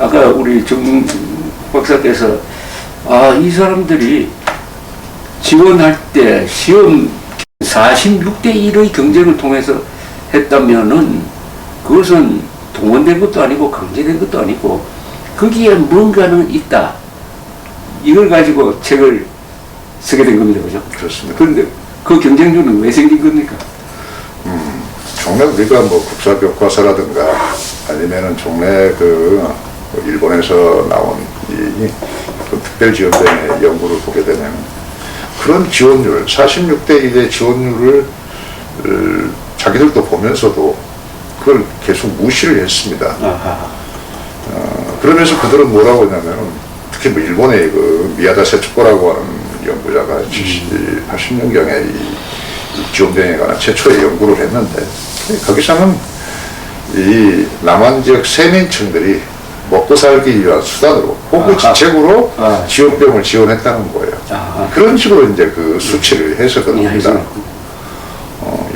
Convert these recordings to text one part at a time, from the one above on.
아까 우리 정 박사께서 이 사람들이 지원할 때 시험 46대 1의 경쟁을 통해서 했다면은 그것은 동원된 것도 아니고 강제된 것도 아니고 거기에 뭔가는 있다. 이걸 가지고 책을 쓰게 된 겁니다. 그죠? 그렇습니다. 그런데 그 경쟁률은 왜 생긴 겁니까? 종래 우리가 뭐 국사 교과서라든가 아니면은 종래 일본에서 나온 그 특별지원대회 연구를 보게 되면 그런 지원율, 46대 1의 지원율을 자기들도 보면서도 그걸 계속 무시를 했습니다. 그러면서 그들은 뭐라고 하냐면은 특히 뭐 일본의 그 미야다 세츠코라고 하는 연구자가 80년경에 이 지원병에 관한 최초의 연구를 했는데 거기서는 이 남한 지역 세민층들이 먹고 살기 위한 수단으로 혹은 지책으로 지원병을 지원했다는 거예요. 그런 식으로 이제 그 수치를 해석을 합니다.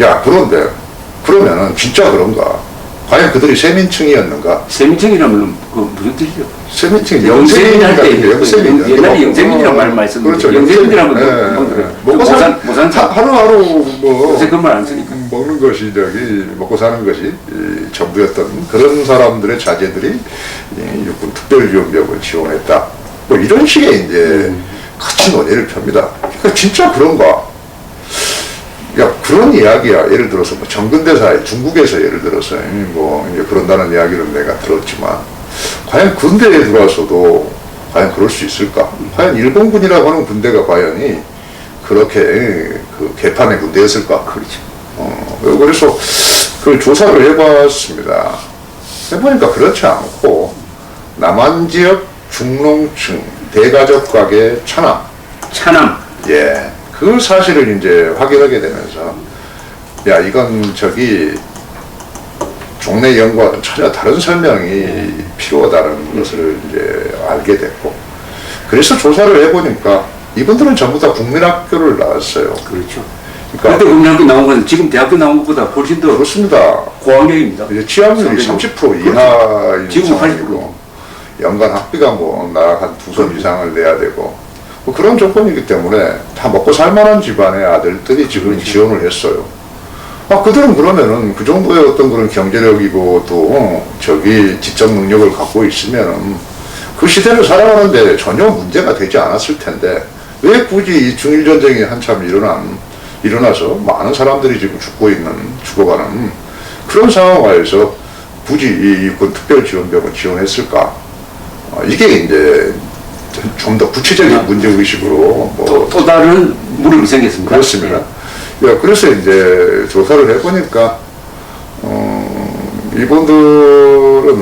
야, 그런데 그러면은 진짜 그런가? 과연 그들이 세민층이었는가? 세민층이라면 그 무슨 뜻이죠? 세민층이 영세민 할 때 영세민 옛날에 영세민이라는 말 말씀드렸죠. 그렇죠. 영세민이라면 먹고 사는 하루하루 뭐 요새 그 말 안 쓰니까 먹는 것이 먹고 사는 것이 전부였던 그런 사람들의 자제들이 육군 특별지원병을 지원했다. 뭐 이런 식의 이제 같이 논의를 펴니다. 그러니까 진짜 그런가? 야, 그런 이야기야. 예를 들어서 뭐 정근대사에 중국에서 예를 들어서 뭐 이제 그런다는 이야기를 내가 들었지만 과연 군대에 들어와서도 과연 그럴 수 있을까? 과연 일본군이라고 하는 군대가 과연 그렇게 그 개판의 군대였을까? 그렇죠. 그래서 그걸 조사를 해봤습니다. 해보니까 그렇지 않고 남한 지역 중농층 대가족 가계 차남. 예. 그 사실을 이제 확인하게 되면서 야, 이건 종래 연구와는 전혀 다른 설명이 필요하다는 것을 이제 알게 됐고 그래서 조사를 해보니까 이분들은 전부 다 국민학교를 나왔어요. 그렇죠. 그러니까 그때 국민학교 나온 건 지금 대학교 나온 것보다 훨씬 더 그렇습니다. 고학력입니다. 취업률이 30% 이하인 지금 상황이고 연간 학비가 뭐 나 한 2선 이상을 내야 되고 뭐 그런 조건이기 때문에 다 먹고 살만한 집안의 아들들이 지금 지원을 했어요. 그들은 그러면은 그 정도의 어떤 그런 경제력이고 또 지적 능력을 갖고 있으면은 그 시대를 살아가는데 전혀 문제가 되지 않았을 텐데 왜 굳이 이 중일전쟁이 한참 일어나서 많은 사람들이 지금 죽어가는 그런 상황에서 굳이 이 육군 특별지원병을 지원했을까? 이게 이제 좀 더 구체적인 문제의식으로 또 다른 물음이 생겼습니다. 그렇습니다. 그래서 이제 조사를 해보니까 이분들은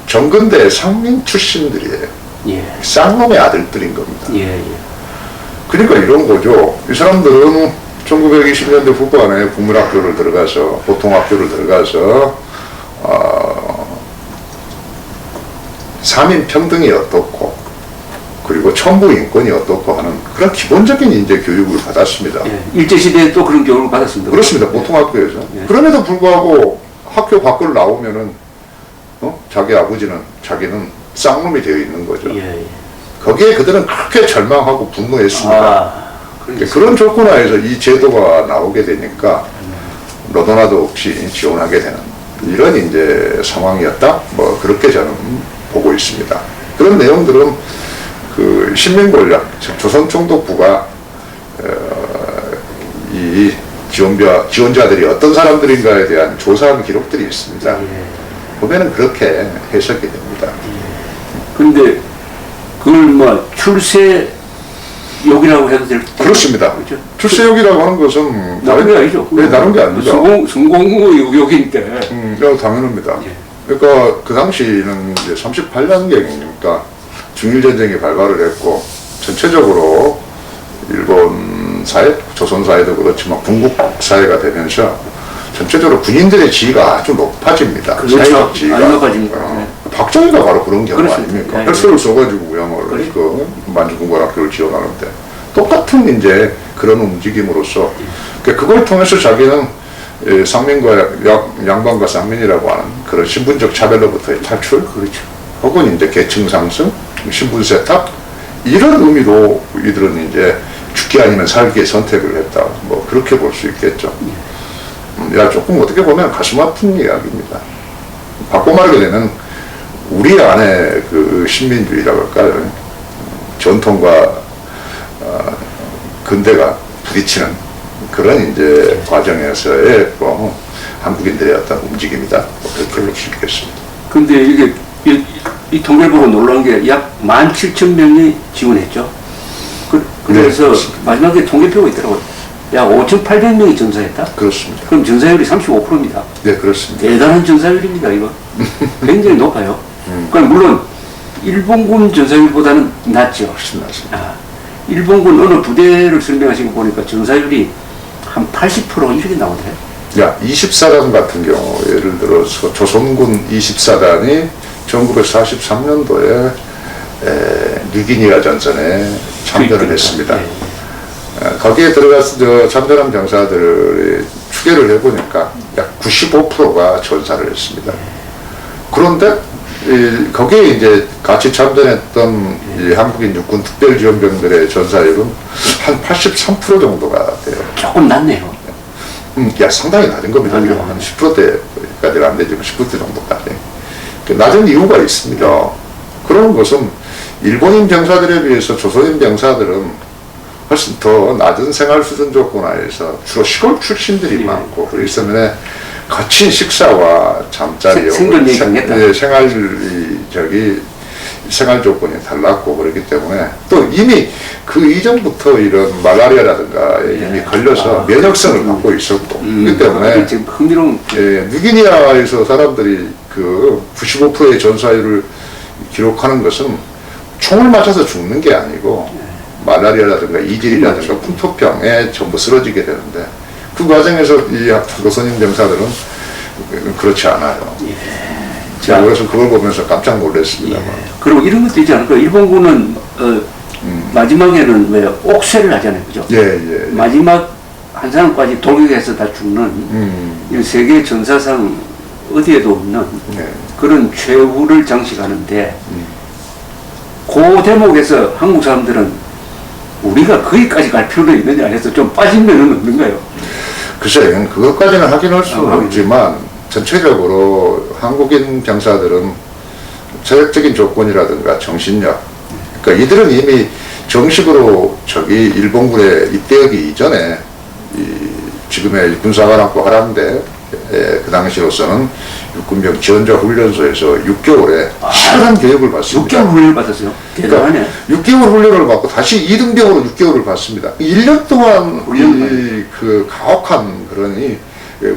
정근대 상민 출신들이에요. 쌍놈의 아들들인 겁니다. 그러니까 이런 거죠. 이 사람들은 1920년대 후반에 국민학교를 들어가서 보통학교를 들어가서 사민 평등이 어떻고 그리고 천부 인권이 어떻고 하는 그런 기본적인 이제 교육을 받았습니다. 일제시대에 또 그런 교육을 받았습니다. 그렇습니다. 보통학교에서. 그럼에도 불구하고 학교 밖으로 나오면은 자기는 쌍놈이 되어 있는 거죠. 거기에 그들은 그렇게 절망하고 분노했습니다. 그런 조건 하에서 이 제도가 나오게 되니까 너도나도 없이 지원하게 되는 이런 이제 상황이었다. 뭐 그렇게 저는 보고 있습니다. 그런 내용들은 그 신민권력, 즉 조선총독부가 이 지원자들이 어떤 사람들인가에 대한 조사한 기록들이 있습니다. 보면은 그렇게 해석이 됩니다. 그런데 그걸 뭐 출세욕이라고 해도 될까요? 그렇습니다. 그렇죠? 출세욕이라고 하는 것은 다른 게 아니죠. 네, 다른 게 아닙니다. 성공욕이니까. 당연합니다. 그러니까 그 당시는 이제 38년경이니까 중일전쟁이 발발을 했고 전체적으로 일본 사회, 조선 사회도 그렇지만 군국 사회가 되면서 전체적으로 군인들의 지위가 아주 높아집니다. 그렇죠. 지위가. 높아집니다. 박정희가 바로 그런 경우 그렇죠. 아닙니까? 혈서를 써가지고 우양을 만주군관학교를 지원하는데 똑같은 이제 그런 움직임으로써 그걸 통해서 자기는 상민과 양반과 쌍민이라고 하는 그런 신분적 차별로부터의 탈출, 혹은 이제 계층 상승, 신분 세탁 이런 의미로 이들은 이제 죽기 아니면 살기의 선택을 했다. 뭐 그렇게 볼 수 있겠죠. 야 조금 어떻게 보면 가슴 아픈 이야기입니다. 바꿔 말하게 되면 우리 안에 그 신민주의라고 할까요? 전통과 근대가 부딪히는 그런 이제 과정에서의 한국인들의 어떤 움직임이다. 뭐 그렇게 볼 수 있겠습니다. 근데 이게 이 통계를 보고 놀라운 게 약 17,000명이 지원했죠. 그래서 네, 마지막에 통계표가 있더라고요. 약 5,800명이 전사했다? 그렇습니다. 그럼 전사율이 35%입니다. 네, 그렇습니다. 대단한 전사율입니다, 이거. 굉장히 높아요. 그러니까 물론 일본군 전사율보다는 낮죠. 훨씬 낫습니다. 일본군 어느 부대를 설명하신 거 보니까 전사율이 한 80% 이렇게 나오네요. 야, 24단 같은 경우, 예를 들어서 조선군 24단이 1943년도에 뉴기니아 전선에 참전을 했습니다. 네. 거기에 들어가서 참전한 병사들을 추계를 해보니까 약 95%가 전사를 했습니다. 그런데 거기에 이제 같이 참전했던 이 한국인 육군 특별지원병들의 전사율은 한 83% 정도가 돼요. 조금 낮네요. 야, 상당히 낮은 겁니다. 낮네요. 한 10%대까지는 안 되지만 10% 정도까지. 낮은 이유가 있습니다. 그런 것은 일본인 병사들에 비해서 조선인 병사들은 훨씬 더 낮은 생활 수준 조건 하에서 주로 시골 출신들이 많고 그렇기 때문에 거친 식사와 잠자리, 생존 얘기했다. 생활 조건이 달랐고 그렇기 때문에 또 이미 그 이전부터 이런 말라리아라든가 이미 걸려서 면역성을 갖고 있었고 그렇기 때문에 지금 흥미로운 뉴기니아에서 사람들이 그 95%의 전사율을 기록하는 것은 총을 맞아서 죽는 게 아니고 말라리아라든가 이질이라든가 풍토병에 전부 쓰러지게 되는데 그 과정에서 이 조선인 병사들은 그렇지 않아요. 제가 그래서 그걸 보면서 깜짝 놀랐습니다. 그리고 이런 것도 있지 않을까? 일본군은 마지막에는 왜 옥쇄를 하잖아요, 그죠? 예. 마지막 한 사람까지 독일에서 다 죽는 이 세계 전사상 어디에도 없는 그런 최후를 장식하는데 그 대목에서 한국 사람들은 우리가 거기까지 갈 필요가 있느냐 해서 좀 빠진 면은 없는가요? 글쎄, 그것까지는 확인할 수는 없지만 전체적으로 한국인 병사들은 체력적인 조건이라든가 정신력, 그러니까 이들은 이미 정식으로 일본군에 입대하기 이전에 지금의 군사관학부 하람대 그 당시로서는 육군병 지원자 훈련소에서 6개월의 치열한 교육을 받습니다. 6개월 훈련을 받았어요? 대단하네. 그러니까 6개월 훈련을 받고 다시 2등병으로 6개월을 받습니다. 1년 동안 그 가혹한 그런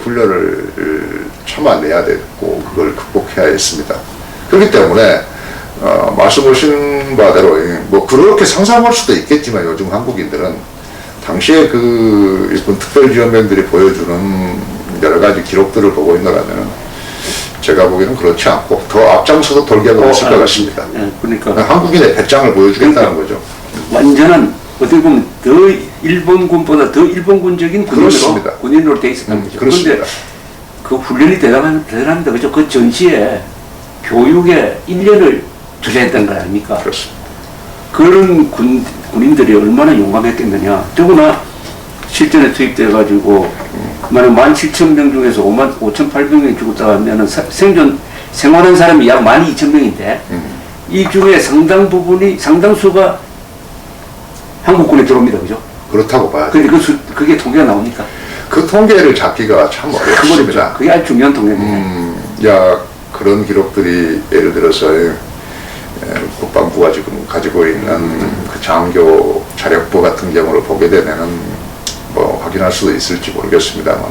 훈련을 참아내야 됐고 그걸 극복해야 했습니다. 그렇기 때문에 말씀하신 바대로 뭐 그렇게 상상할 수도 있겠지만 요즘 한국인들은 당시에 그 일본 특별지원병들이 보여주는 여러 가지 기록들을 보고 있노라면 제가 보기에는 그렇지 않고 더 앞장서서 돌격을 했을 것 같습니다. 그러니까 한국인의 배짱을 보여주겠다는 거죠. 완전한 어떻게 보면 더 일본군보다 더 일본군적인 군인으로 돼 있었던 거죠. 그런데 그 훈련이 대단합니다. 그죠? 그 전시에 교육에 1년을 투자했던 거 아닙니까? 그렇습니다. 그런 군인들이 얼마나 용감했겠느냐. 더구나 실전에 투입돼가지고 만약 17,000명 중에서 55,800명이 죽었다 하면은 생활한 사람이 약 12,000명인데 이 중에 상당수가 한국군에 들어옵니다. 그죠? 그렇다고 봐야죠. 근데 그게 통계가 나오니까. 그 통계를 잡기가 참 어렵습니다. 그게 아주 중요한 통계입니다. 그런 기록들이 예를 들어서 국방부가 지금 가지고 있는 그 장교 자력부 같은 경우를 보게 되면은 뭐 확인할 수도 있을지 모르겠습니다만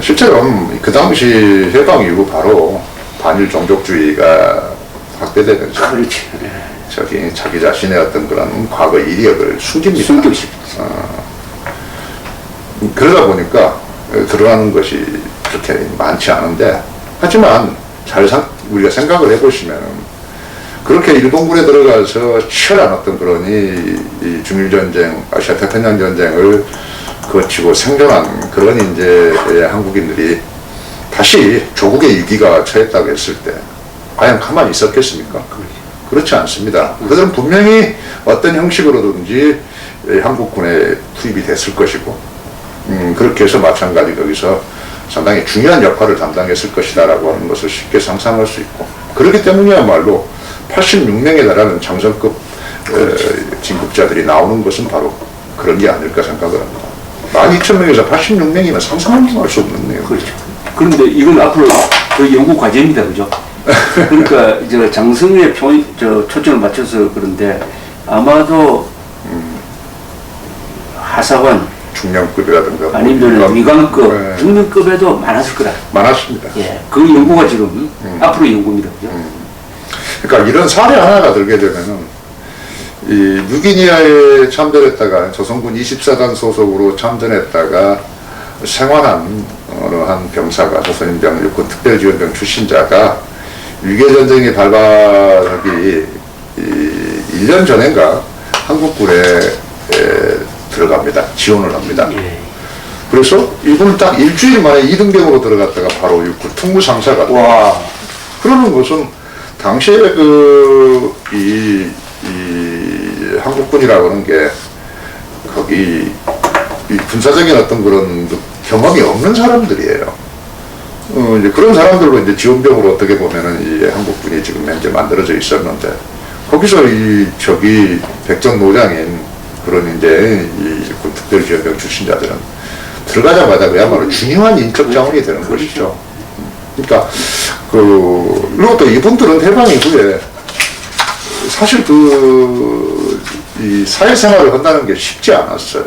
실제로 그 당시 해방 이후 바로 반일 종족주의가 확대되면서 자기 자신의 어떤 그런 과거 이력을 숨깁니다. 그러다 보니까 드러나는 것이 그렇게 많지 않은데 하지만 우리가 생각을 해보시면 그렇게 일본군에 들어가서 치열한 어떤 그런 이 중일전쟁, 아시아 태평양 전쟁을 거치고 생존한 그런 이제 한국인들이 다시 조국의 위기가 처했다고 했을 때 과연 가만히 있었겠습니까? 그렇지 않습니다. 그들은 분명히 어떤 형식으로든지 한국군에 투입이 됐을 것이고, 그렇게 해서 마찬가지 거기서 상당히 중요한 역할을 담당했을 것이다라고 하는 것을 쉽게 상상할 수 있고, 그렇기 때문이야말로 86명에 달하는 장성급 진급자들이 나오는 것은 바로 그런 게 아닐까 생각을 합니다. 12,000명에서 86명이면 상상할 수 없는 내용. 그렇죠. 그런데 이건 앞으로 그 연구 과제입니다, 그죠? 그러니까 이제 장성에 초점을 맞춰서 그런데 아마도 하사관 중령급이라든가 아니면 위관급, 네. 중령급에도 많았을 거다. 많았습니다. 예, 그 연구가 지금 앞으로 연구입니다, 그죠? 그러니까 이런 사례 하나가 들게 되면은 이 뉴기니아에 참전했다가 조선군 24단 소속으로 참전했다가 생활한 어느 한 병사가 조선인병 육군 특별지원병 출신자가 위계전쟁이 발발하기 1년 전인가 한국군에 들어갑니다. 지원을 합니다. 예. 그래서 이분은 딱 일주일 만에 2등병으로 들어갔다가 바로 육군 특무상사가 됩니다. 와, 그러는 것은 당시에 이 한국군이라고 하는 게 거기 이 군사적인 어떤 그런 경험이 없는 사람들이에요. 이제 그런 사람들로 이제 지원병으로 어떻게 보면은 이 한국군이 지금 현재 만들어져 있었는데 거기서 저기 백전노장인 그런 이제 이 군 특별지원병 출신자들은 들어가자마자 그야말로 중요한 인적 자원이 되는 것이죠. 그러니까 그리고 또 이분들은 해방 이후에 사실 이 사회생활을 한다는 게 쉽지 않았어요.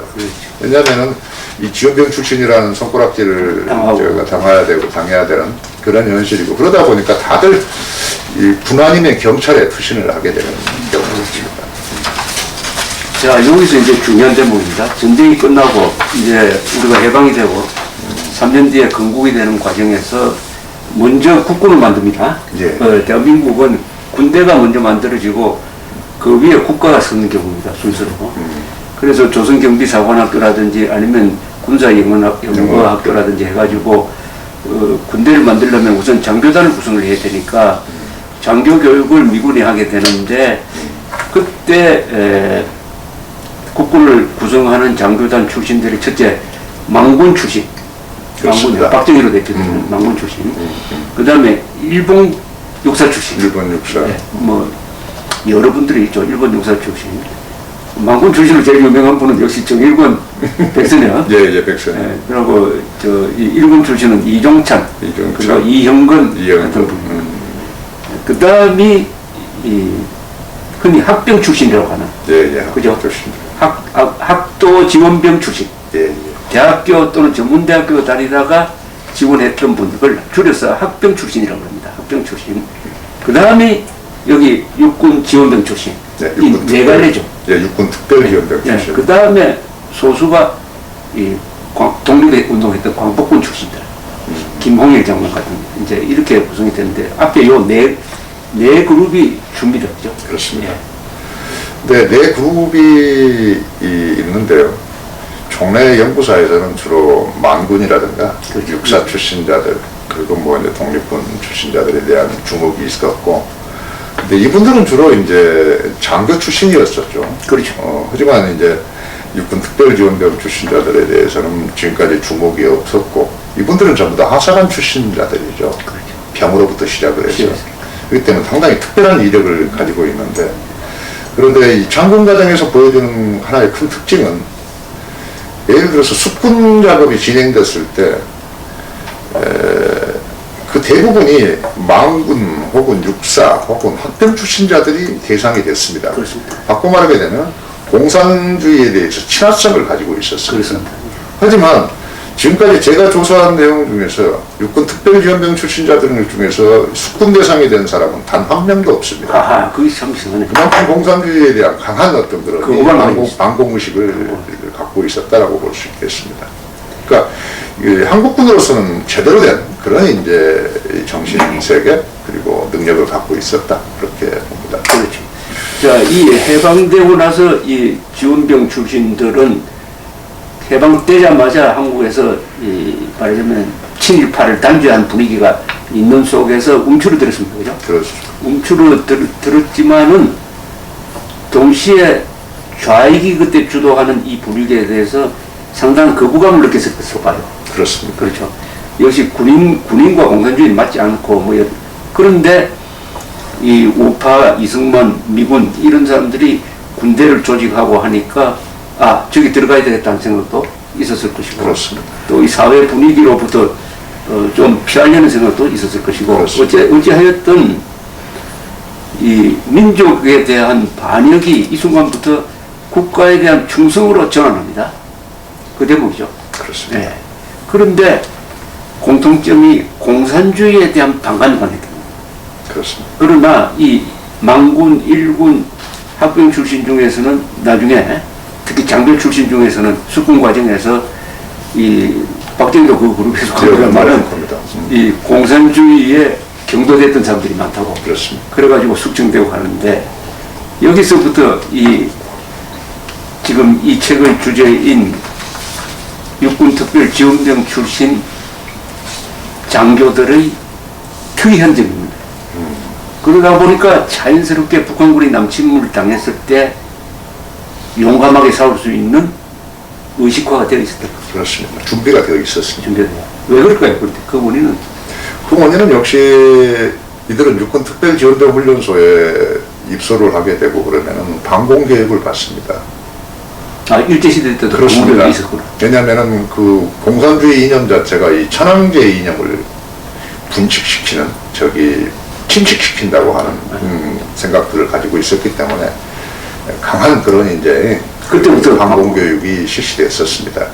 왜냐하면은 이 지원병 출신이라는 손가락질을 제가 당해야 되는 그런 현실이고, 그러다 보니까 다들 이 군안이면 경찰에 투신을 하게 되는 경우가 있습니다. 자, 여기서 이제 중요한 대목입니다. 전쟁이 끝나고 이제 우리가 해방이 되고 3년 뒤에 건국이 되는 과정에서 먼저 국군을 만듭니다. 예. 대한민국은 군대가 먼저 만들어지고 그 위에 국가가 서는 경우입니다. 순서로. 그래서 조선경비사관학교라든지 아니면 군사영어학교라든지 해가지고 군대를 만들려면 우선 장교단을 구성을 해야 되니까 장교 교육을 미군이 하게 되는데, 그때 국군을 구성하는 장교단 출신들이 첫째 망군 출신, 망군, 박정희로 대표되는 망군 출신, 그 다음에 일본 육사 출신, 일본 육사, 네, 뭐 여러 분들이 있죠. 일본 육사 출신. 망군 출신으로 제일 유명한 분은 역시 정일권 백선엽. 예, 백선엽. 네, 그리고 이 일본 출신은 이종찬, 그리고 이형근 같은 분. 그 다음이 흔히 학병 출신이라고 하는. 예, 그죠? 출신. 학도 지원병 출신. 예. 대학교 또는 전문대학교 다니다가 지원했던 분들을 줄여서 학병 출신이라고 합니다. 학병 출신. 그 다음에 여기 육군 지원병 출신. 네, 네 갈래죠. 예, 육군 특별지원병 출신. 네, 그 다음에 소수가 독립운동했던 광복군 출신들. 김홍일 장군 같은 이제 이렇게 구성이 되는데 앞에 요 네 그룹이 줍니다. 그죠? 그렇습니다. 예. 네 그룹이 있는데요. 총래 연구사에서는 주로 만군이라든가 그렇죠. 육사 출신자들, 그리고 뭐 이제 독립군 출신자들에 대한 주목이 있었고, 근데 이분들은 주로 이제 장교 출신이었었죠. 그렇죠. 하지만 이제 육군 특별지원병 출신자들에 대해서는 지금까지 주목이 없었고, 이분들은 전부 다 하사관 출신자들이죠. 그렇죠. 병으로부터 시작을 해서. 그렇죠. 그렇기 때문에 상당히 특별한 이력을 가지고 있는데, 그런데 이 장군 과정에서 보여주는 하나의 큰 특징은, 예를 들어서 숙군 작업이 진행됐을 때, 그 대부분이 망군 혹은 육사 혹은 학병 출신자들이 대상이 됐습니다. 그렇습니다. 바꿔 말하게 되면 공산주의에 대해서 친화성을 가지고 있었습니다. 그렇습니다. 하지만 지금까지 제가 조사한 내용 중에서 육군 특별지원병 출신자들 중에서 숙군 대상이 된 사람은 단 한 명도 없습니다. 아하, 그게 참 이상하네. 그만큼 공산주의에 대한 강한 어떤 그런 그 반공의식을 갖고 있었다라고 볼 수 있겠습니다. 그러니까 한국군으로서는 제대로 된 그런 이제 정신 세계 그리고 능력을 갖고 있었다, 그렇게 봅니다. 그렇죠. 자, 이 해방되고 나서 이 지원병 출신들은 해방되자마자 한국에서 말하자면 친일파를 단죄한 분위기가 있는 속에서 움츠러 들었습니다. 그죠? 그렇죠. 움츠러 들었지만은 동시에 좌익이 그때 주도하는 이 분위기에 대해서 상당한 거부감을 느꼈을 것으로 봐요. 그렇습니다. 그렇죠. 역시 군인과 공산주의는 맞지 않고 뭐 그런데 이 우파, 이승만, 미군 이런 사람들이 군대를 조직하고 하니까 아 저기 들어가야 되겠다는 생각도 있었을 것이고 그렇습니다. 또 이 사회 분위기로부터 좀 피하려는 생각도 있었을 것이고 어찌하였든 이 민족에 대한 반역이 이 순간부터 국가에 대한 충성으로 전환합니다. 그 대목이죠. 그렇습니다. 네. 그런데 공통점이 공산주의에 대한 반감이 가능합니다. 그렇습니다. 그러나 이 망군, 일군 학병 출신 중에서는 나중에 특히 장교 출신 중에서는 숙군 과정에서 이 박정희도 그 그룹에 속합니다만은 이 공산주의에 경도됐던 사람들이 많다고. 그렇습니다. 그래가지고 숙청되고 가는데 여기서부터 이 지금 이 책의 주제인 육군특별지원병 출신 장교들의 특이한 점입니다. 그러다 보니까 자연스럽게 북한군이 남침을 당했을 때 용감하게 싸울 수 있는 의식화가 되어 있었다. 그렇습니다. 준비가 되어 있었습니다. 왜 그럴까요? 그런데 그 원인은? 그 원인은 역시 이들은 육군특별지원병훈련소에 입소를 하게 되고 그러면은 방공교육을 받습니다. 아, 일제시대 때도 그렇습니다. 있었구나. 왜냐하면은 그 공산주의 이념 자체가 이 천황제 이념을 분식시키는 침식시킨다고 하는 생각들을 가지고 있었기 때문에 강한 그런 이제 그때부터 방공교육이 실시됐었습니다.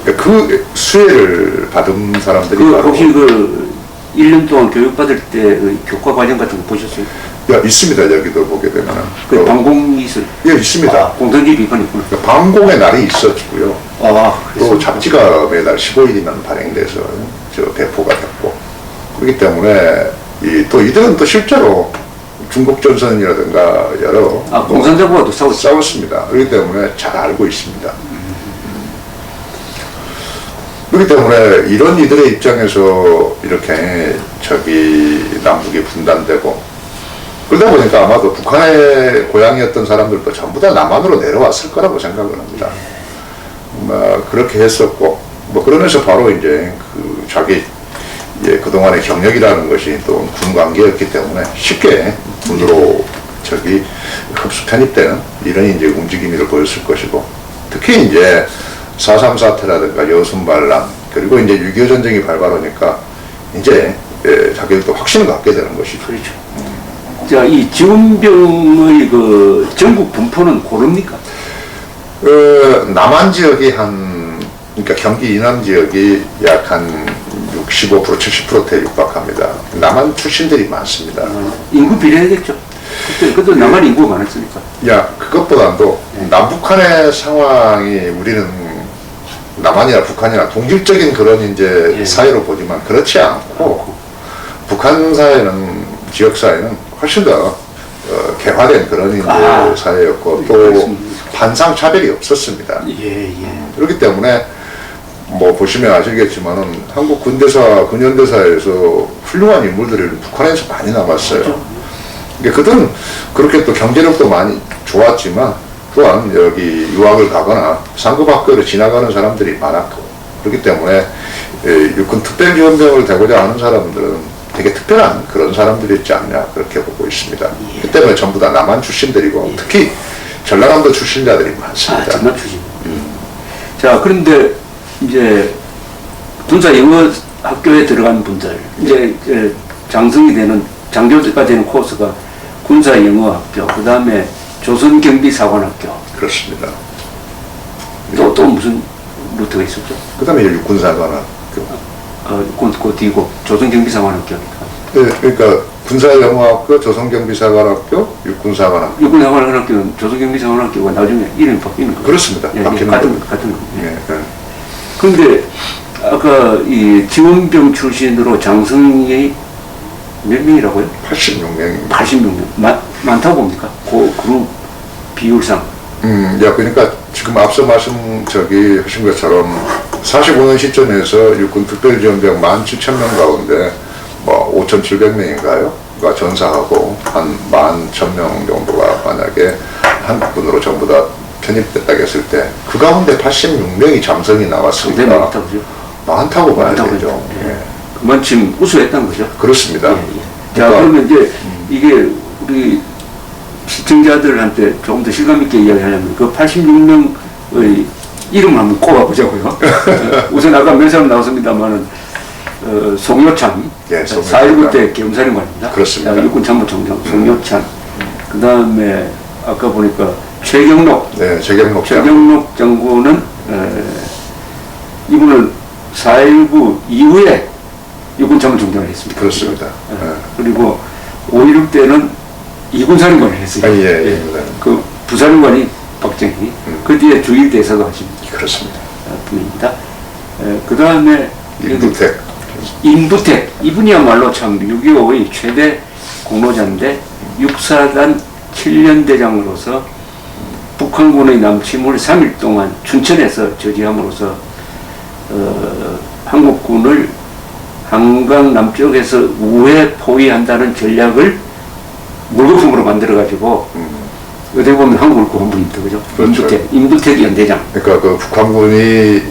그 수혜를 받은 사람들이 바로 혹시 그 1년 동안 교육받을 때 그 교과 과정 같은 거 보셨어요? 있습니다. 여기도 보게 되면은 그 방공이 있어요? 예, 있습니다. 아, 공산주의 비판이 있구나. 방공의 날이 있었고요. 아, 또 잡지가 매달 15일이면 발행돼서 배포가 됐고 그렇기 때문에 또 이들은 또 실제로 중국전선이라든가 여러 공산정부와도 싸웠습니다. 그렇기 때문에 잘 알고 있습니다. 그렇기 때문에 이런 이들의 입장에서 이렇게 남북이 분단되고 그러다 보니까 아마도 북한의 고향이었던 사람들도 전부 다 남한으로 내려왔을 거라고 생각을 합니다. 그렇게 했었고 그러면서 바로 이제 자기 그동안의 경력이라는 것이 또 군 관계였기 때문에 쉽게 군으로 흡수 편입되는 이런 이제 움직임을 보였을 것이고 특히 이제 4.3 사태라든가 여순반란 그리고 이제 6.25 전쟁이 발발하니까 이제 자기들도 확신을 갖게 되는 것이죠. 그렇죠. 자, 이 지원병의 그 전국 분포는 고릅니까? 남한 지역이 그러니까 경기 이남 지역이 약 한 65% 70%에 육박합니다. 남한 출신들이 많습니다. 인구 비례겠죠. 그때 남한 인구가 많았으니까. 그것보다도 남북한의 상황이 우리는 남한이나 북한이나 동질적인 그런 이제 사회로 보지만 그렇지 않고 북한 사회는 지역 사회는 훨씬 더 개화된 그런 이제 사회였고 또 반상 차별이 없었습니다. 그렇기 때문에 보시면 아시겠지만은 한국 근현대사에서 훌륭한 인물들이 북한에서 많이 남았어요. 그들은 그렇게 또 경제력도 많이 좋았지만 또한 여기 유학을 가거나 상급 학교를 지나가는 사람들이 많았고 그렇기 때문에 육군 특별지원병을 되고자 하는 사람들은 되게 특별한 그런 사람들이었지 않냐 그렇게 보고 있습니다. 그 때문에 전부 다 남한 출신들이고 특히 전라남도 출신자들이 많습니다. 전남 출신. 자, 그런데 이제 군사 영어 학교에 들어간 분들 이제 장성이 되는 장교가 되는 코스가 군사 영어 학교, 그 다음에 조선경비사관학교. 그렇습니다. 또 무슨 루트가 있었죠? 그 다음에 육군사관학교. 그 뒤고 조선경비사관학교니까. 그러니까 군사영어학교, 조선경비사관학교, 육군사관학교. 육군사관학교는 조선경비사관학교가 나중에 이름이 바뀌는 거예요. 그렇습니다. 바뀌는 같은 거. 그런데 아까 이 지원병 출신으로 장성이 몇 명이라고요? 86명. 86명. 많다고 봅니까? 그 그룹 비율상. 그러니까 지금 앞서 하신 것처럼 45년 시점에서 육군 특별지원병 17,000명 가운데 뭐 5,700명인가요? 가 전사하고 한 11,000명 정도가 만약에 한국군으로 전부 다 편입됐다고 했을 때 그 가운데 86명이 잠성이 나왔으니까 상당히 많다고요. 많다고 봐야 많다고 되죠. 예. 예. 그만큼 우수했다는 거죠. 그렇습니다. 예, 예. 자, 그러니까 그러면 이제 이게 우리 시청자들한테 조금 더 실감 있게 이야기하려면 그 86명의 이름을 한번 꼽아보자고요. 우선 아까 몇 사람 나왔습니다만은 송요찬, 예, 4.19 때 겸사령관입니다. 그렇습니다. 육군 참모총장 송요찬. 그 다음에 아까 보니까 최경록. 네, 최경록 최경록 장군은 이분은 4.19 이후에 육군 참모총장을 했습니다. 그렇습니다. 예. 예. 그리고 5.16 때는 이군사령관을 했어요. 예. 그 부사령관이 박정희. 그 뒤에 주일대사도 하신 그렇습니다. 분입니다. 그 다음에 임부택. 이분이야말로 참 6.25의 최대 공로자인데 육사단 7년대장으로서 북한군의 남침을 3일 동안 춘천에서 저지함으로써 한국군을 한강 남쪽에서 우회 포위한다는 전략을 물거품으로 만들어가지고 어떻게 보면 한국을 구한 분입니다. 그죠? 그렇죠. 임부택 연대장. 그러니까 그 북한군이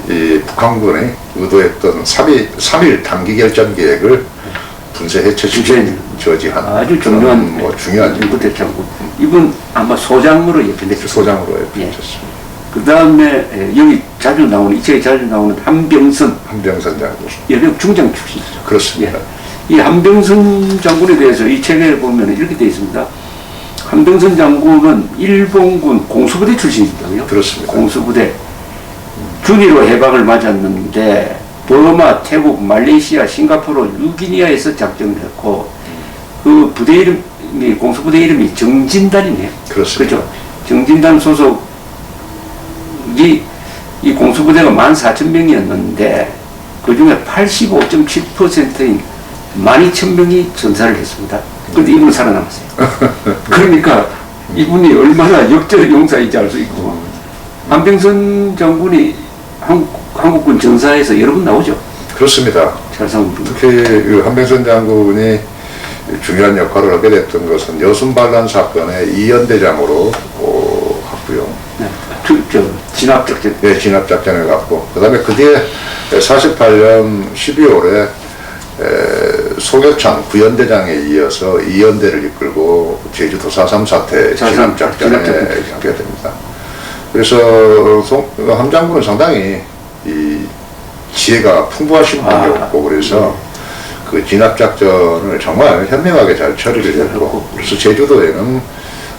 의도했던 3일 단기 결전 계획을 분쇄 해체시킨 저지한 아주 중요한 중요한 임부택 장군. 이분 아마 소장으로 예편됐죠. 소장으로 예편됐습니다. 그 다음에 여기 자주 나오는, 이 책에 자주 나오는 한병선 장군. 연령 중장 출신이죠. 그렇습니다. 이 한병선 장군에 대해서 이 책에 보면 이렇게 되어 있습니다. 한병선 장군은 일본군 공수부대 출신입니다. 그렇습니다. 공수부대. 준위로 해방을 맞았는데 버마, 태국, 말레이시아, 싱가포르, 뉴기니아에서 작전을 했고 그 부대 이름이 공수부대 이름이 정진단이네요. 그렇습니다. 그렇죠. 정진단 소속이 이 공수부대가 14,000명이었는데 그 중에 85.7%인 12,000명이 전사를 했습니다. 그런데 이분은 살아남았어요. 그러니까 이분이 얼마나 역적 용사인지 알 수 있고 한병선 장군이 한국군 전사에서 여러 번 나오죠. 그렇습니다. 잘 싸운 분. 특히 한병선 장군이 중요한 역할을 하게 됐던 것은 여순반란 사건의 이연대장으로 갔고요. 네. 진압작전. 네, 진압작전을 갔고 그 다음에 그 뒤에 48년 12월에 송요찬 구연대장에 이어서 이연대를 이끌고 제주도 4.3 사태 진압작전에 하게 됩니다. 그래서 함 장군은 상당히 이 지혜가 풍부하신 분이었고 그래서 그 진압작전을 정말 현명하게 잘 처리를 했고 그래서 제주도에는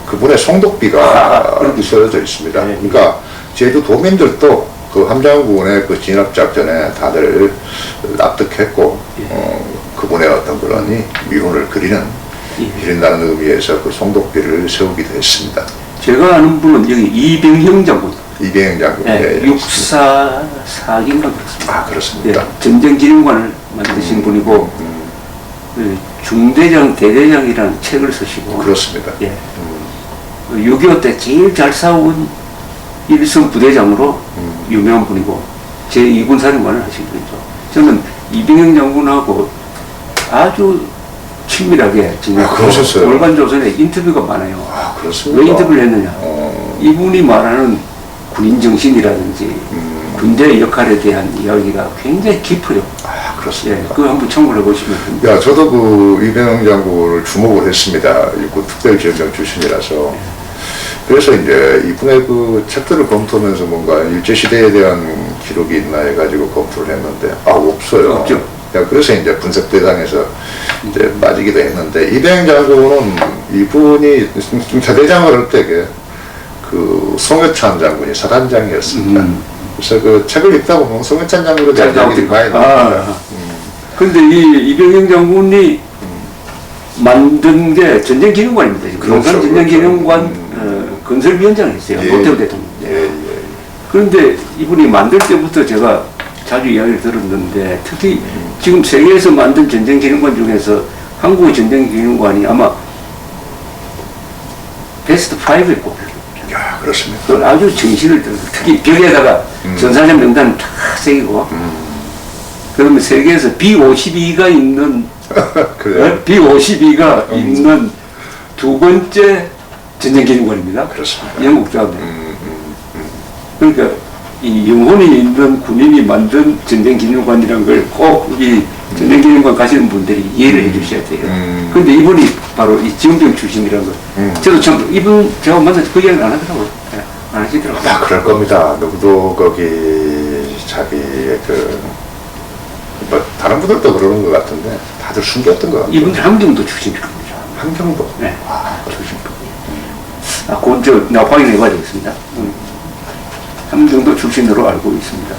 그분의 송독비가 쓰여져 있습니다. 그러니까 제주 도민들도 그 함장군의 그 진압작전에 다들 납득했고 그분의 어떤 그런 미운을 기린다는 의미에서 그 송독비를 세우기도 했습니다. 제가 아는 분은 여기 이병형 장군. 이병형 장군. 네, 육사 사기인가 그렇습니다. 아, 그렇습니다. 네, 전쟁기념관을 만드신 분이고 중대장 대대장이라는 책을 쓰시고 그렇습니다. 예. 6.25 때 제일 잘 싸운 일선 부대장으로 유명한 분이고 제2군 사령관을 하신 분이죠. 저는 이병형 장군하고 아주 친밀하게 지냈고 월간조선에 인터뷰가 많아요. 아, 그렇습니다. 왜 인터뷰를 했느냐? 이분이 말하는 군인 정신이라든지 군대의 역할에 대한 이야기가 굉장히 깊어요. 아, 그렇습니다. 예, 그거 한번 참고를 해보시면 됩니다. 야, 저도 그 이병형 장군을 주목을 했습니다. 육군 특별지원장 출신이라서. 그래서 이제 이분의 그 책들을 검토하면서 뭔가 일제시대에 대한 기록이 있나 해가지고 검토를 했는데, 없어요. 없죠. 그래서 이제 분석 대상에서 이제 빠지기도 했는데, 이병형 장군은 이분이 대대장을 할 때게 그 송요찬 장군이 사단장이었습니다. 그래서 그 책을 읽다 보면 송요찬 장군에 대한 얘기가 많이 나옵니다. 근데 이 이병형 장군이 만든 게 전쟁기념관입니다. 그렇죠, 용산 전쟁기념관 건설위원장을 했어요. 노태우 대통령. 그런데 이분이 만들 때부터 제가 자주 이야기를 들었는데 특히 지금 세계에서 만든 전쟁기념관 중에서 한국의 전쟁기념관이 아마 베스트 5에 꼽혀요. 야, 그렇습니다. 그걸 아주 정신을 들어서 특히 벽에다가 전사장 명단을 탁 새기고 그러면 세계에서 B-52가 있는 그래요? B-52가 있는 두 번째 전쟁기념관입니다. 그렇습니다. 영국 다음에. 그러니까 이 영혼이 있는 군인이 만든 전쟁기념관이라는 걸 꼭 이 전쟁기념관 가시는 분들이 이해를 해 주셔야 돼요. 근데 이분이 바로 이 지원병 출신이라는 거. 저도 참 이분 제가 만나서 그 이야기를 안 하더라고요. 네, 안 하시더라고요. 아, 그럴 겁니다. 누구도 거기 자기의 뭐 다른 분들도 그러는 것 같은데 다들 숨겼던 것 같아요. 이분들 함경도 출신일 겁니다. 환경도. 네. 출신병. 그건 나 확인해 봐야 되겠습니다. 함경도 출신으로 알고 있습니다.